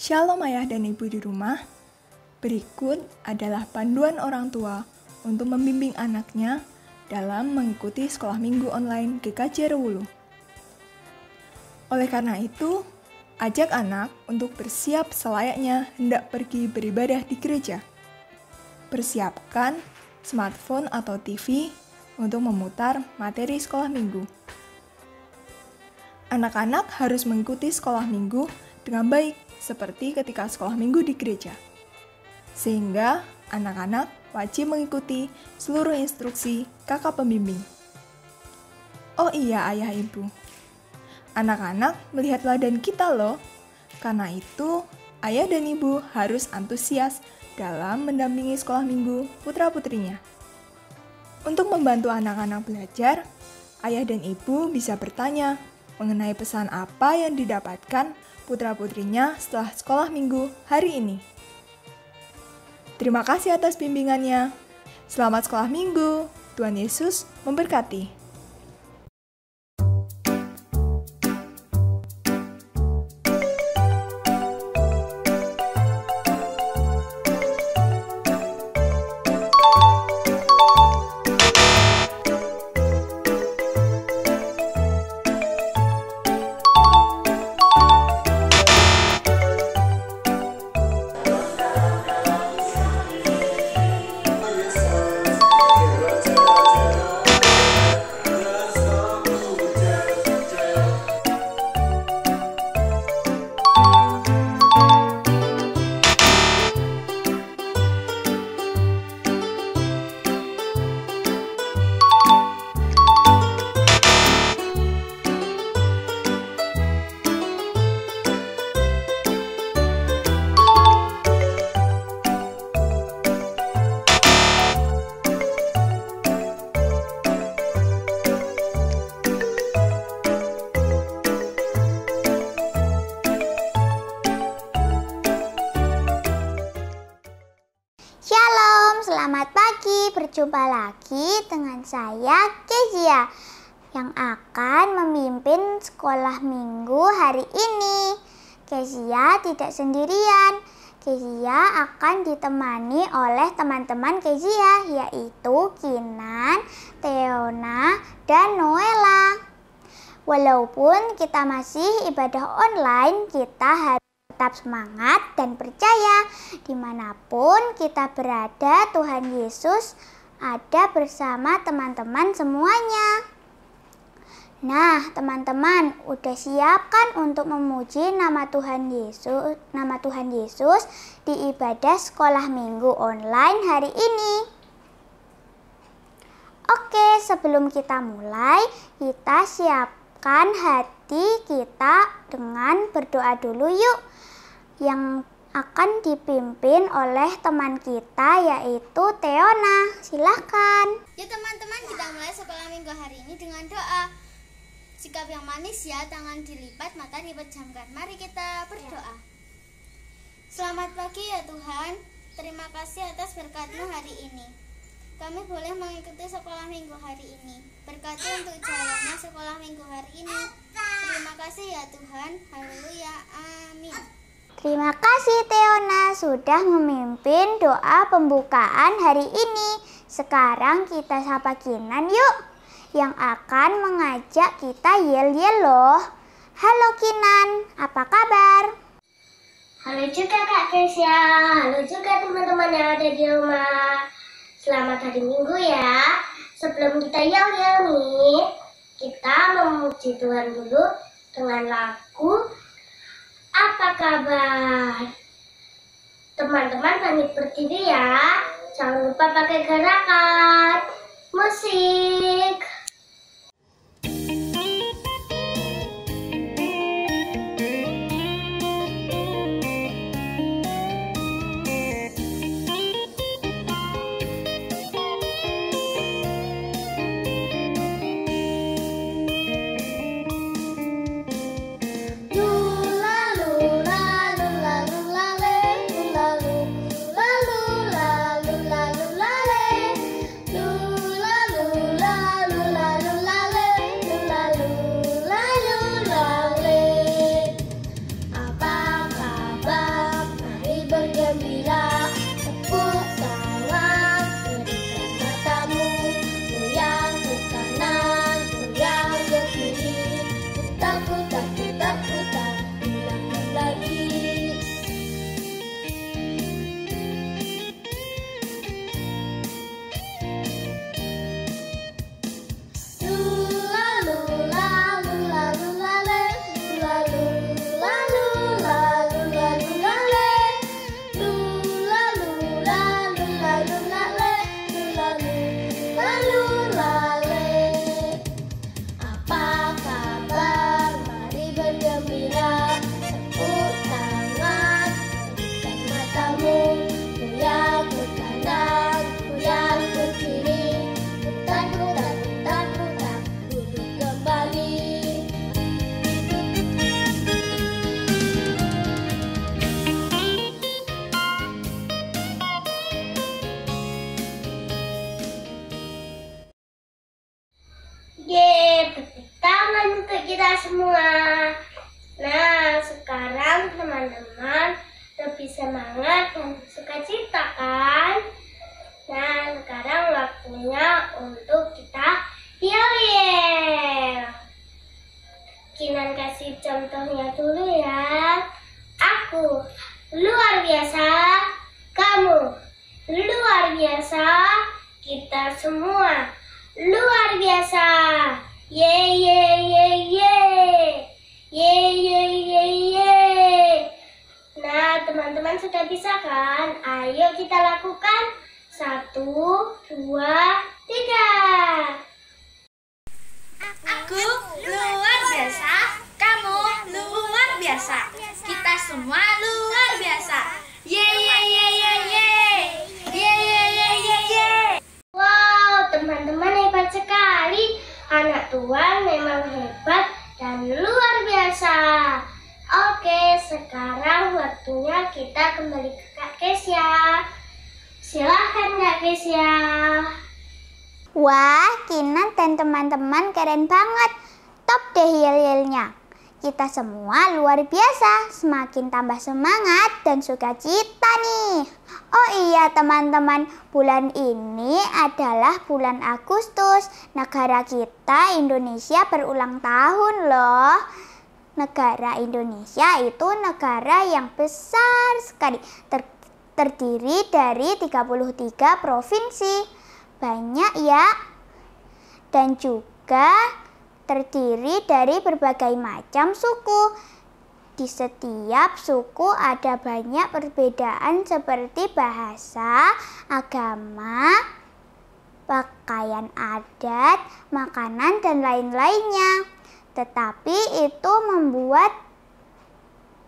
Shalom ayah dan ibu di rumah. Berikut adalah panduan orang tua untuk membimbing anaknya dalam mengikuti sekolah minggu online GKJ Rewulu. Oleh karena itu, ajak anak untuk bersiap selayaknya hendak pergi beribadah di gereja. Persiapkan smartphone atau TV untuk memutar materi sekolah minggu. Anak-anak harus mengikuti sekolah minggu dengan baik, seperti ketika sekolah minggu di gereja. Sehingga anak-anak wajib mengikuti seluruh instruksi kakak pembimbing. Oh iya ayah ibu, anak-anak melihat teladan kita loh. Karena itu, ayah dan ibu harus antusias dalam mendampingi sekolah minggu putra-putrinya. Untuk membantu anak-anak belajar, ayah dan ibu bisa bertanya mengenai pesan apa yang didapatkan putra-putrinya setelah sekolah minggu hari ini. Terima kasih atas bimbingannya. Selamat sekolah minggu. Tuhan Yesus memberkati. Shalom, selamat pagi. Berjumpa lagi dengan saya, Kezia, yang akan memimpin sekolah minggu hari ini. Kezia tidak sendirian. Kezia akan ditemani oleh teman-teman Kezia, yaitu Kinan, Teona, dan Noella. Walaupun kita masih ibadah online, kita harus tetap semangat dan percaya dimanapun kita berada, Tuhan Yesus ada bersama teman-teman semuanya. Nah, teman-teman, udah siap kan untuk memuji nama Tuhan Yesus di ibadah sekolah minggu online hari ini? Oke, sebelum kita mulai, kita siapkan hati kita dengan berdoa dulu yuk, yang akan dipimpin oleh teman kita yaitu Teona. Silahkan. Ya teman-teman, kita mulai sekolah minggu hari ini dengan doa. Sikap yang manis ya, tangan dilipat, mata dipejamkan. Mari kita berdoa. Selamat pagi ya Tuhan, terima kasih atas berkat-Mu hari ini. Kami boleh mengikuti sekolah minggu hari ini. Berkati untuk jalannya sekolah minggu hari ini. Terima kasih ya Tuhan. Haleluya. Amin. Terima kasih Teona sudah memimpin doa pembukaan hari ini. Sekarang kita sapa Kinan yuk, yang akan mengajak kita yel-yel loh. Halo Kinan, apa kabar? Halo juga Kak Kesia, halo juga teman-teman yang ada di rumah. Selamat hari Minggu ya. Sebelum kita yel-yel nih, kita memuji Tuhan dulu dengan lagu Apa Kabar. Teman-teman pamit berdiri ya. Jangan lupa pakai gerakan musik. kita semua. Nah, sekarang teman-teman lebih semangat dan sukacita kan? Nah, sekarang waktunya untuk kita yel-yel. Kinan kasih contohnya dulu ya. Aku luar biasa, kamu luar biasa, kita semua luar biasa. Ye ye ye ye. Ye ye ye ye. Nah, teman-teman sudah bisa kan? Ayo kita lakukan. 1, 2, 3. Aku luar biasa, kamu luar biasa, kita semua luar biasa. Ye ye ye ye ye. Ye ye ye ye ye. Wow, teman-teman hebat sekali. Anak Tuhan memang hebat dan luar biasa. Oke, sekarang waktunya kita kembali ke Kak Kesya. Silahkan Kak Kesya. Wah, Kinan dan teman-teman keren banget. Top deh yel-yelnya. Kita semua luar biasa, semakin tambah semangat dan sukacita nih. Oh iya teman-teman, bulan ini adalah bulan Agustus. Negara kita Indonesia berulang tahun loh. Negara Indonesia itu negara yang besar sekali, terdiri dari 33 provinsi. Banyak ya. Dan juga terdiri dari berbagai macam suku. Di setiap suku ada banyak perbedaan seperti bahasa, agama, pakaian adat, makanan, dan lain-lainnya. Tetapi itu membuat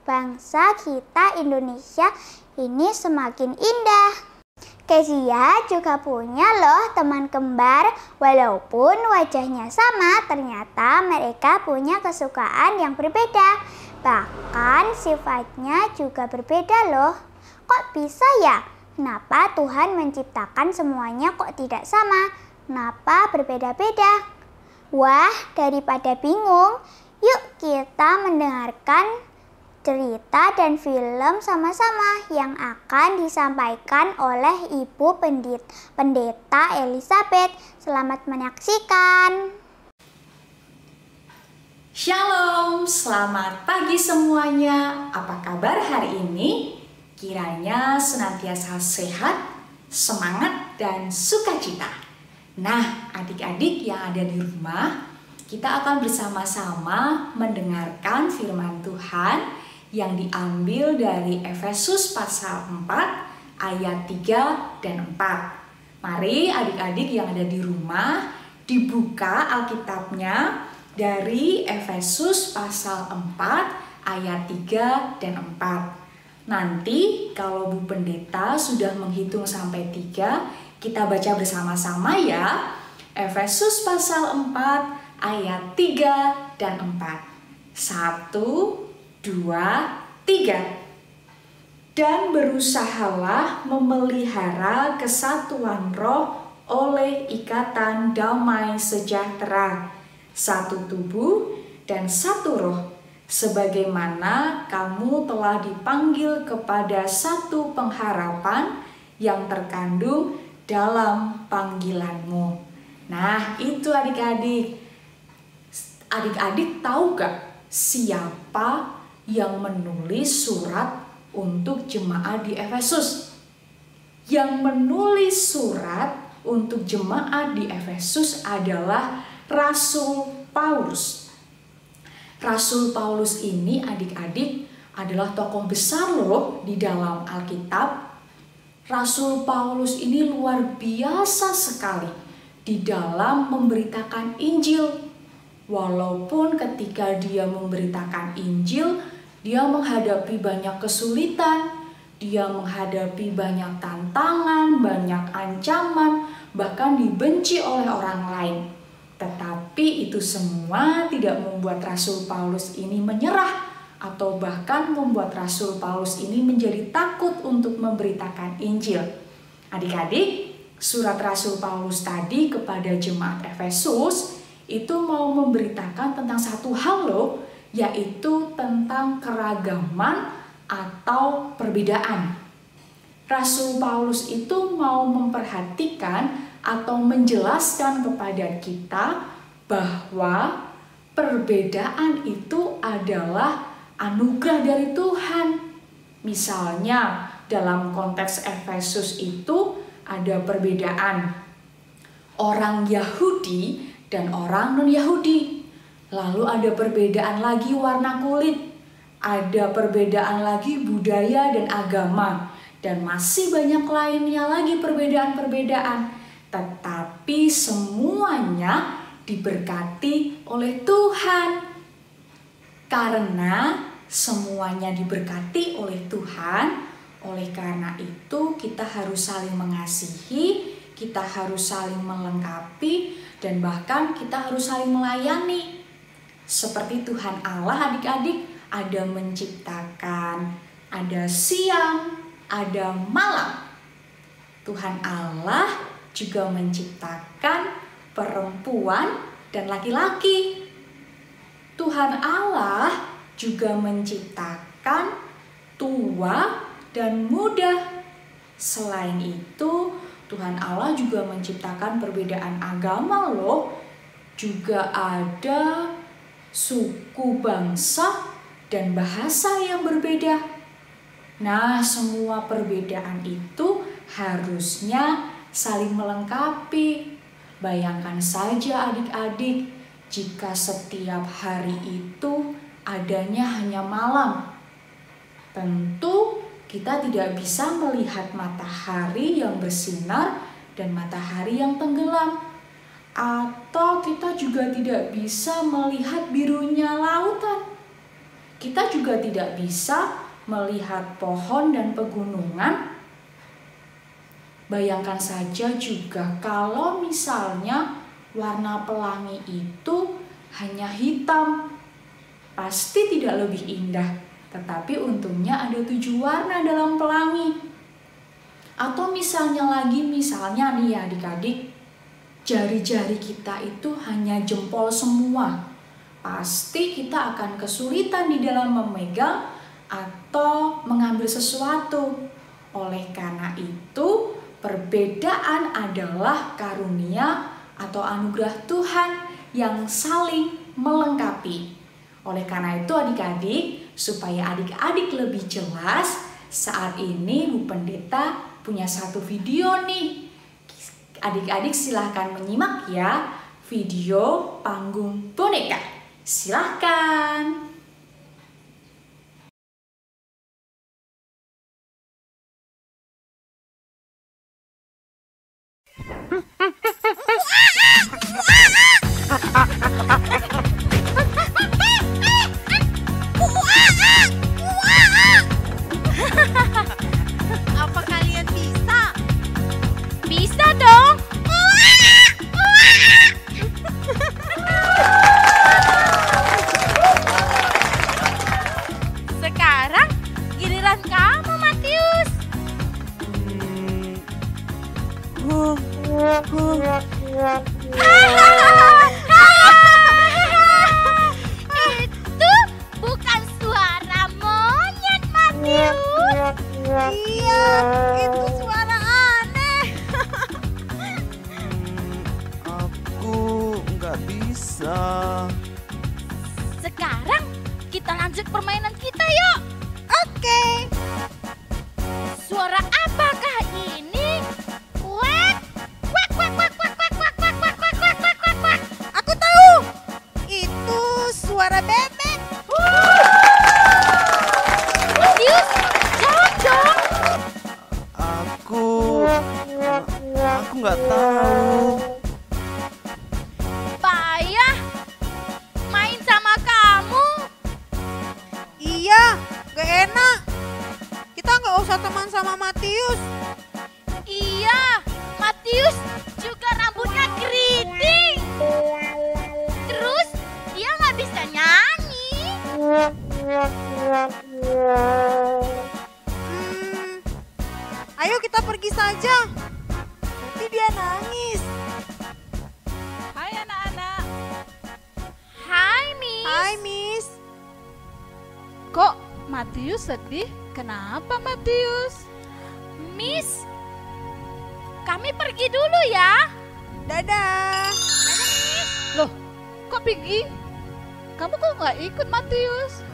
bangsa kita Indonesia ini semakin indah. Kesya juga punya loh teman kembar. Walaupun wajahnya sama, ternyata mereka punya kesukaan yang berbeda. Bahkan sifatnya juga berbeda loh. Kok bisa ya? Kenapa Tuhan menciptakan semuanya kok tidak sama? Kenapa berbeda-beda? Wah, daripada bingung, yuk kita mendengarkan cerita dan film sama-sama yang akan disampaikan oleh Ibu Pendeta Elizabeth. Selamat menyaksikan. Shalom, selamat pagi semuanya. Apa kabar hari ini? Kiranya senantiasa sehat, semangat, dan sukacita. Nah, adik-adik yang ada di rumah, kita akan bersama-sama mendengarkan firman Tuhan yang diambil dari Efesus pasal 4 ayat 3 dan 4. Mari adik-adik yang ada di rumah dibuka Alkitabnya dari Efesus pasal 4 ayat 3 dan 4. Nanti kalau Bu Pendeta sudah menghitung sampai 3, kita baca bersama-sama ya. Efesus pasal 4 ayat 3 dan 4. 1, 2, 3. Dan berusahalah memelihara kesatuan roh oleh ikatan damai sejahtera, satu tubuh dan satu roh, sebagaimana kamu telah dipanggil kepada satu pengharapan yang terkandung dalam panggilanmu. Nah, itu adik-adik. Adik-adik tahu gak siapa yang menulis surat untuk jemaat di Efesus? Yang menulis surat untuk jemaat di Efesus adalah Rasul Paulus. Rasul Paulus ini adik-adik adalah tokoh besar loh di dalam Alkitab. Rasul Paulus ini luar biasa sekali di dalam memberitakan Injil. Walaupun ketika dia memberitakan Injil, dia menghadapi banyak kesulitan, dia menghadapi banyak tantangan, banyak ancaman, bahkan dibenci oleh orang lain. Tetapi itu semua tidak membuat Rasul Paulus ini menyerah, atau bahkan membuat Rasul Paulus ini menjadi takut untuk memberitakan Injil. Adik-adik, surat Rasul Paulus tadi kepada jemaat Efesus itu mau memberitakan tentang satu hal loh, yaitu tentang keragaman atau perbedaan. Rasul Paulus itu mau memperhatikan atau menjelaskan kepada kita bahwa perbedaan itu adalah anugerah dari Tuhan. Misalnya dalam konteks Efesus itu ada perbedaan orang Yahudi dan orang non-Yahudi. Lalu ada perbedaan lagi warna kulit, ada perbedaan lagi budaya dan agama, dan masih banyak lainnya lagi perbedaan-perbedaan. Tetapi semuanya diberkati oleh Tuhan. Karena semuanya diberkati oleh Tuhan, oleh karena itu kita harus saling mengasihi, kita harus saling melengkapi, dan bahkan kita harus saling melayani. Seperti Tuhan Allah adik-adik, ada menciptakan, ada siang, ada malam. Tuhan Allah juga menciptakan perempuan dan laki-laki. Tuhan Allah juga menciptakan tua dan muda. Selain itu, Tuhan Allah juga menciptakan perbedaan agama loh. Juga ada suku, bangsa, dan bahasa yang berbeda. Nah, semua perbedaan itu harusnya saling melengkapi. Bayangkan saja adik-adik, jika setiap hari itu adanya hanya malam. Tentu kita tidak bisa melihat matahari yang bersinar dan matahari yang tenggelam. Atau kita juga tidak bisa melihat birunya lautan. Kita juga tidak bisa melihat pohon dan pegunungan. Bayangkan saja juga kalau misalnya warna pelangi itu hanya hitam. Pasti tidak lebih indah. Tetapi untungnya ada 7 warna dalam pelangi. Atau misalnya nih ya adik-adik, jari-jari kita itu hanya jempol semua. Pasti kita akan kesulitan di dalam memegang atau mengambil sesuatu. Oleh karena itu, perbedaan adalah karunia atau anugerah Tuhan yang saling melengkapi. Oleh karena itu adik-adik, supaya adik-adik lebih jelas, saat ini Bu Pendeta punya satu video nih. Adik-adik silahkan menyimak ya video panggung boneka. Silahkan. Apa kalian bisa? Bisa dong. Sekarang giliran kamu, Matius. Itu bukan suara monyet, Matius. Iya, itu suara aneh. Aku nggak bisa. Sekarang kita lanjut permainan kita yuk. Oke. Suara apakah ini? Kuek, kuek, kuek, kuek, kuek, kuek, kuek, kuek, kuek, kuek, kuek, kuek, kuek, kuek. Aku tahu. Itu suara bebek. Matius, jawab dong. Aku nggak tahu. Payah main sama kamu. Iya, gak enak. Kita nggak usah teman sama Matius. Iya, Matius juga rambutnya keriting. Terus dia nggak bisa nyanyi. Ayo kita pergi saja. Nanti dia nangis. Hai anak-anak, Matius sedih. Kenapa Matius? Miss, kami pergi dulu ya. Dadah. Loh, kok pergi? Kamu kok nggak ikut Matius?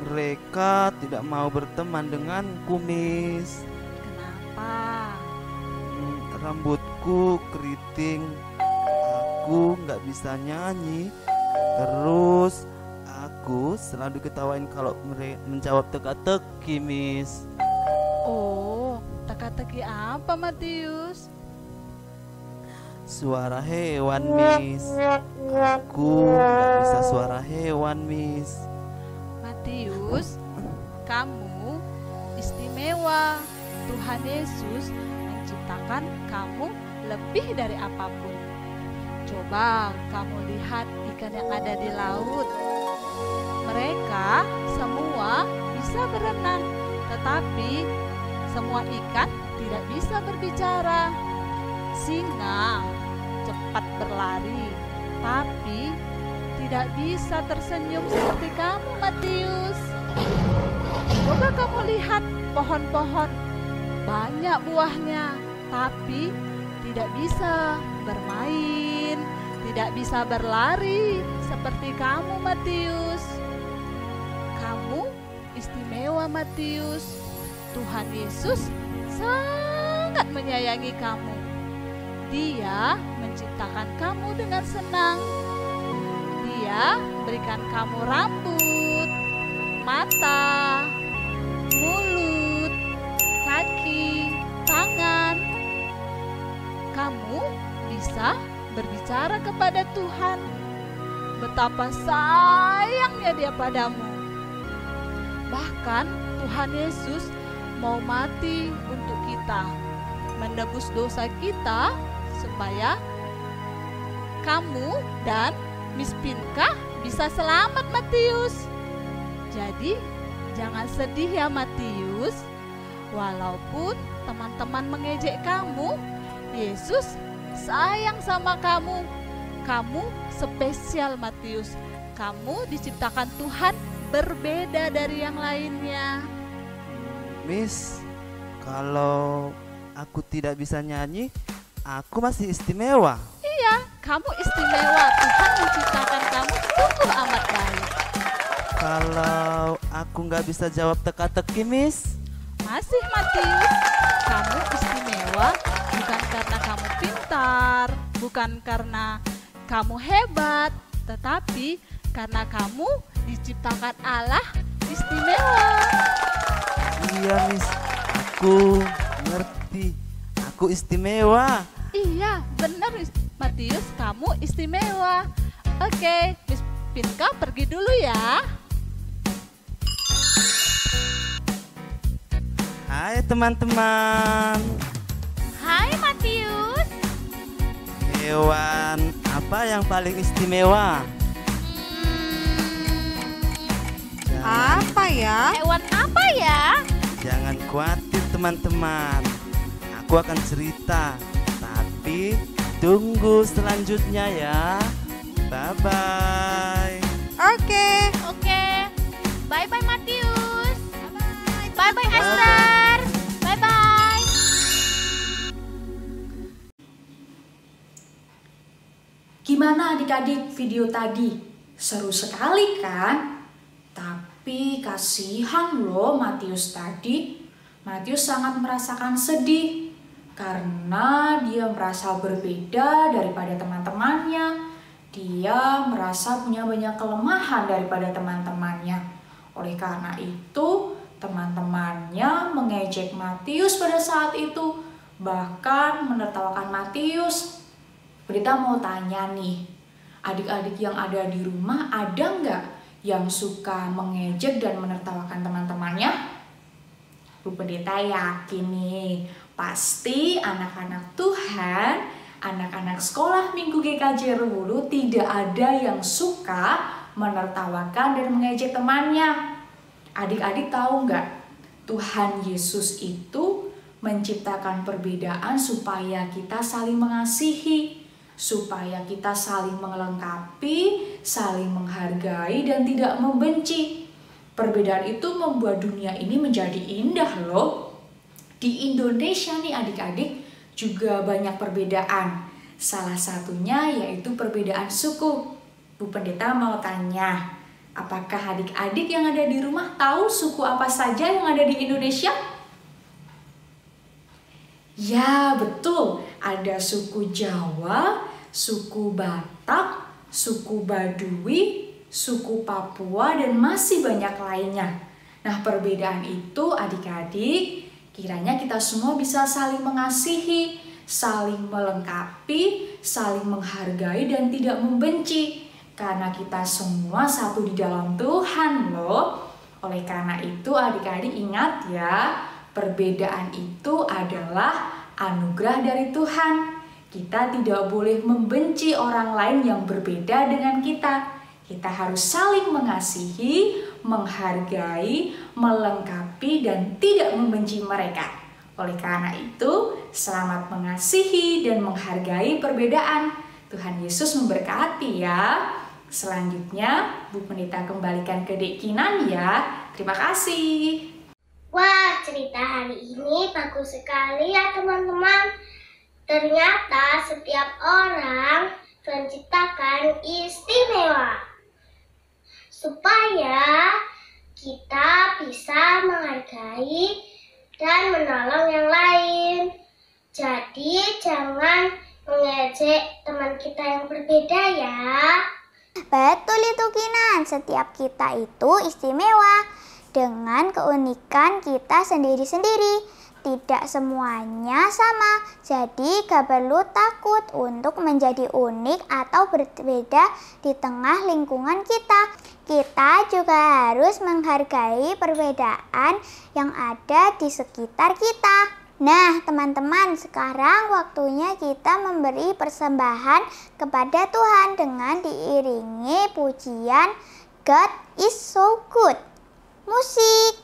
Mereka tidak mau berteman denganku, Miss. Kenapa? Rambutku keriting. Aku nggak bisa nyanyi. Terus aku selalu diketawain kalau menjawab teka-teki, Miss. Oh, teka-teki apa Matius? Suara hewan, Miss. Aku nggak bisa suara hewan, Miss. Matius, kamu istimewa. Tuhan Yesus menciptakan kamu lebih dari apapun. Coba kamu lihat ikan yang ada di laut. Mereka semua bisa berenang, tetapi semua ikan tidak bisa berbicara. Singa cepat berlari, tapi tidak bisa tersenyum seperti kamu, Matius. Coba kamu lihat pohon-pohon, banyak buahnya, tapi tidak bisa bermain, tidak bisa berlari seperti kamu, Matius. Kamu istimewa, Matius. Tuhan Yesus sangat menyayangi kamu. Dia menciptakan kamu dengan senang. Dia berikan kamu rambut, mata, mulut, kaki, tangan. Kamu bisa berbicara kepada Tuhan. Betapa sayangnya Dia padamu. Bahkan Tuhan Yesus mau mati untuk kita, menebus dosa kita supaya kamu dan Miss Pinka bisa selamat, Matius. Jadi jangan sedih ya, Matius. Walaupun teman-teman mengejek kamu, Yesus sayang sama kamu. Kamu spesial, Matius. Kamu diciptakan Tuhan berbeda dari yang lainnya. Miss, kalau aku tidak bisa nyanyi, aku masih istimewa. Iya, kamu istimewa. Tuhan menciptakan kamu sungguh amat baik. Kalau aku nggak bisa jawab teka-teki, Miss? Masih, Matius. Kamu istimewa bukan karena kamu pintar, bukan karena kamu hebat, tetapi karena kamu diciptakan Allah istimewa. Iya, Miss. Aku ngerti. Aku istimewa. Iya, benar, Matius. Kamu istimewa. Oke, Miss Pinka pergi dulu ya. Hai teman-teman. Hai Matius. Hewan apa yang paling istimewa? Apa ya? Hewan apa ya? Jangan khawatir teman-teman. Aku akan cerita. Tapi tunggu selanjutnya ya. Bye-bye. Oke. Oke. Bye-bye Matius. Bye-bye Esther. Bye-bye. Gimana adik-adik video tadi? Seru sekali kan? Tapi kasihan loh Matius tadi. Matius sangat merasakan sedih karena dia merasa berbeda daripada teman-temannya. Dia merasa punya banyak kelemahan daripada teman-temannya. Oleh karena itu, teman-temannya mengejek Matius pada saat itu, bahkan menertawakan Matius. Berita mau tanya nih, adik-adik yang ada di rumah ada nggak yang suka mengejek dan menertawakan teman-temannya? Bu Pendeta yakin nih, pasti anak-anak Tuhan, anak-anak sekolah Minggu GKJ Rewulu tidak ada yang suka menertawakan dan mengejek temannya. Adik-adik tahu nggak? Tuhan Yesus itu menciptakan perbedaan supaya kita saling mengasihi, supaya kita saling melengkapi, saling menghargai dan tidak membenci. Perbedaan itu membuat dunia ini menjadi indah loh. Di Indonesia nih adik-adik juga banyak perbedaan. Salah satunya yaitu perbedaan suku. Bu Pendeta mau tanya, apakah adik-adik yang ada di rumah tahu suku apa saja yang ada di Indonesia? Ya, betul. Ada suku Jawa, suku Batak, suku Baduy, suku Papua, dan masih banyak lainnya. Nah, perbedaan itu adik-adik, kiranya kita semua bisa saling mengasihi, saling melengkapi, saling menghargai, dan tidak membenci. Karena kita semua satu di dalam Tuhan loh. Oleh karena itu adik-adik ingat ya, perbedaan itu adalah anugerah dari Tuhan. Kita tidak boleh membenci orang lain yang berbeda dengan kita. Kita harus saling mengasihi, menghargai, melengkapi, dan tidak membenci mereka. Oleh karena itu, selamat mengasihi dan menghargai perbedaan. Tuhan Yesus memberkati ya. Selanjutnya, Bu Pendeta kembalikan ke Dek Kinan ya. Terima kasih. Wah, cerita hari ini bagus sekali ya teman-teman. Ternyata setiap orang Tuhan ciptakan istimewa, supaya kita bisa menghargai dan menolong yang lain. Jadi jangan mengejek teman kita yang berbeda ya. Betul itu Kinan, setiap kita itu istimewa dengan keunikan kita sendiri-sendiri. Tidak semuanya sama, jadi gak perlu takut untuk menjadi unik atau berbeda di tengah lingkungan kita. Kita juga harus menghargai perbedaan yang ada di sekitar kita. Nah teman-teman, sekarang waktunya kita memberi persembahan kepada Tuhan dengan diiringi pujian God is so good. Musik.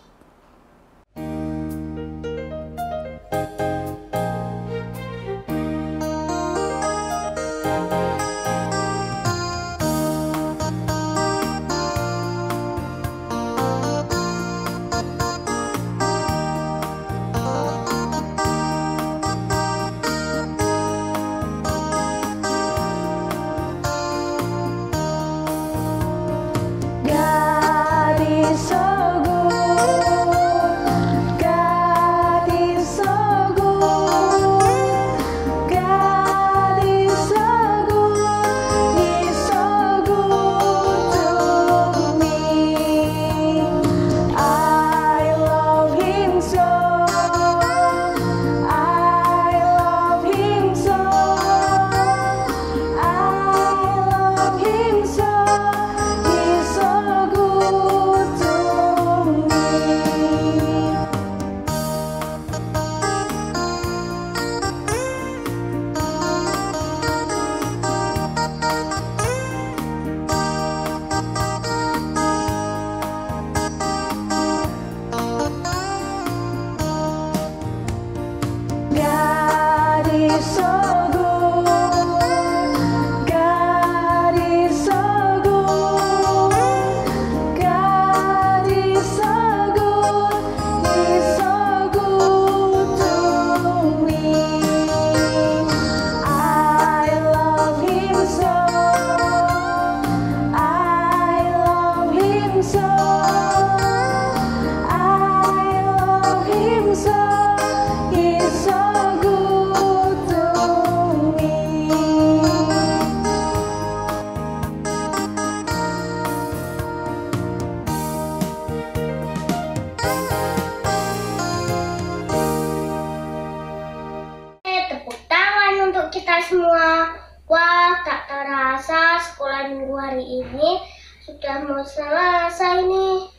Semua. Wah, tak terasa sekolah minggu hari ini sudah mau selesai nih.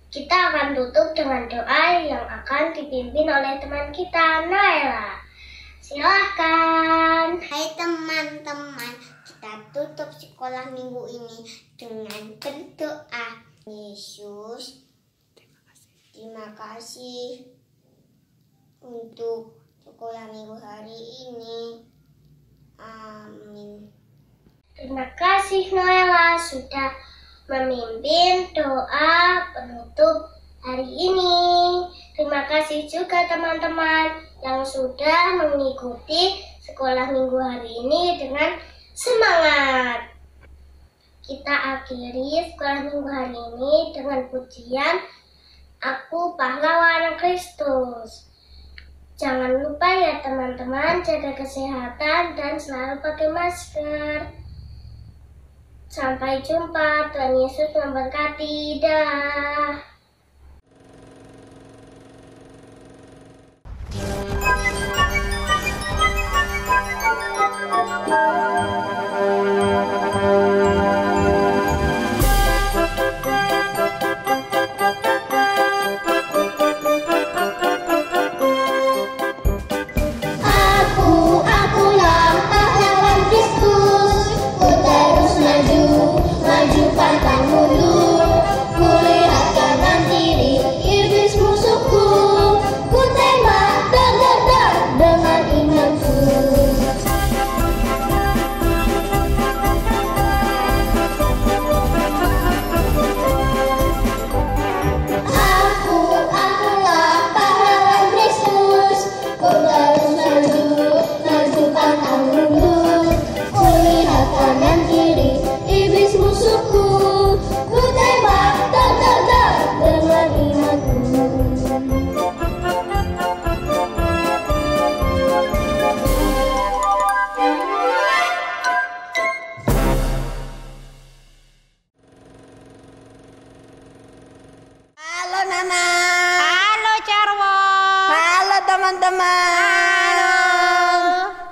Kita akan tutup dengan doa yang akan dipimpin oleh teman kita, Naila. Silahkan. Hai teman-teman, kita tutup sekolah minggu ini dengan berdoa. Yesus, terima kasih untuk sekolah minggu hari ini. Amin. Terima kasih Noella sudah memimpin doa penutup hari ini. Terima kasih juga teman-teman yang sudah mengikuti sekolah minggu hari ini dengan semangat. Kita akhiri sekolah minggu hari ini dengan pujian Aku Pahlawan Kristus. Jangan lupa ya teman-teman, jaga kesehatan dan selalu pakai masker. Sampai jumpa, Tuhan Yesus memberkati. Dah.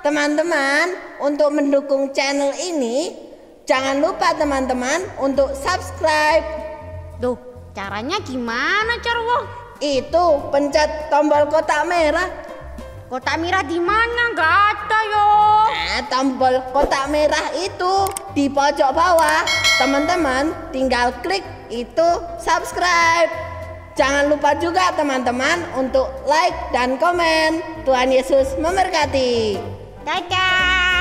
Teman-teman, untuk mendukung channel ini, jangan lupa teman-teman untuk subscribe. Duh, caranya gimana, Carwo? Itu pencet tombol kotak merah. Kotak merah di mana? Nggak ada yo. Tombol kotak merah itu di pojok bawah. Teman-teman tinggal klik itu subscribe. Jangan lupa juga teman-teman untuk like dan komen. Tuhan Yesus memberkati. Dadah.